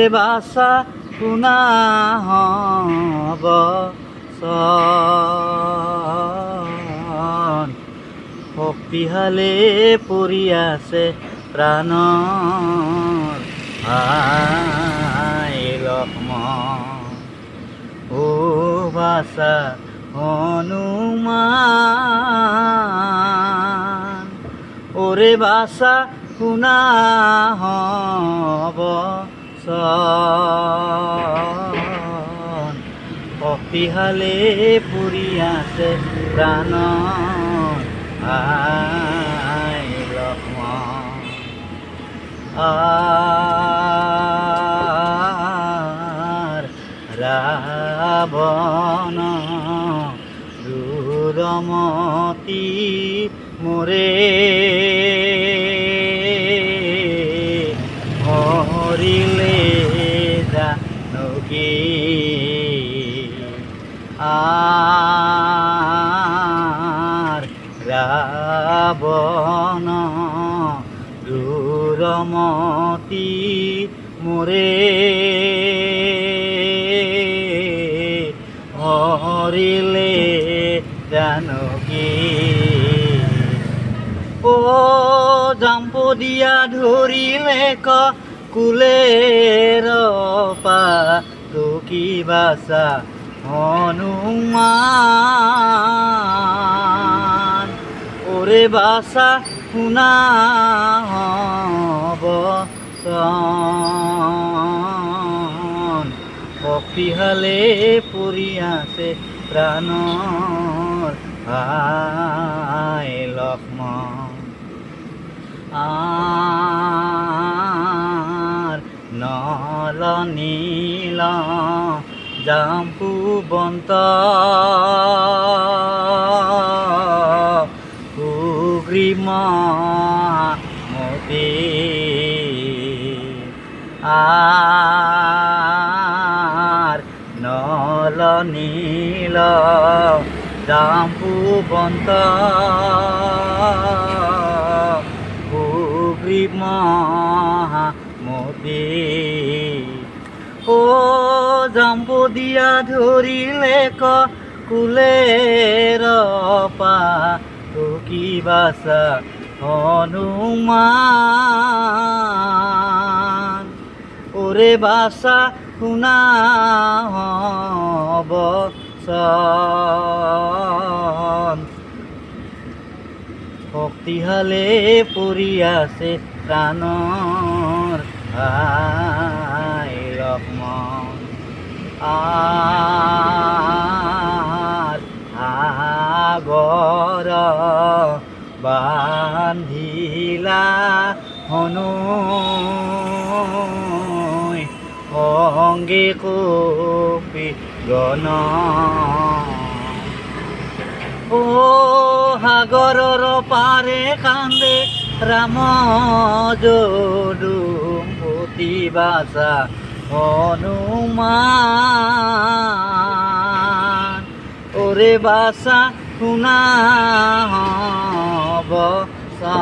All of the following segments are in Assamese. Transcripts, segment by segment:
ওৰে বাসা শুনা হব সন শক্তিশালে পৰি আছে প্ৰাণৰ আই লক্ষ্মণ ও বাসা হনুমান ওৰে বাসা শুনা হব সন শক্তিশালে পৰি আছে প্ৰাণৰ আই লক্ষ্মণ ৰাৱণ ৰুদমতি মোৰে হৰিলে জানকী ৰাৱণ ৰুদমতি মোৰে হৰিলে জানকী ও জাম্পদিয়া ধৰিলে কুলেৰ পাতকি বাসা হনুমান ওৰে বাসা শুনা হব সন শক্তিশালে পৰি আছে প্ৰাণৰ আই লক্ষ্মণ নল নীল জাম্পু বন্ত সুগ্ৰীম মতি নল নীল জাম্পু বন্ত সুগ্ৰীম মতি ও জাম্পদিয়া ধৰিলে কুলেৰ পাতকি বাসা হনুমান ওৰে বাসা শুনা হব সন শক্তিশালে পৰি আছে প্ৰাণৰ আই লক্ষ্মণ সাগৰ বান্ধিলা হনু অংগে কপি গণ ও সাগৰৰ পাৰে কান্দে ৰাম যদুমতি বাসা হনুমান ওৰে বাসা শুনা হব সন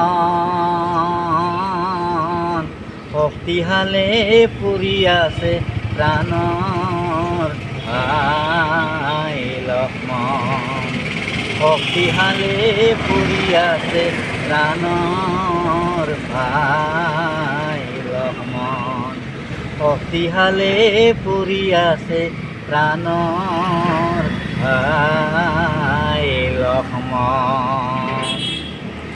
শক্তিশালে পৰি আছে প্ৰাণৰ আই লক্ষ্মণ শক্তিশালে পৰি আছে প্ৰাণৰ ভাই লক্ষ্মণ শক্তিশালে পৰি আছে প্ৰাণৰ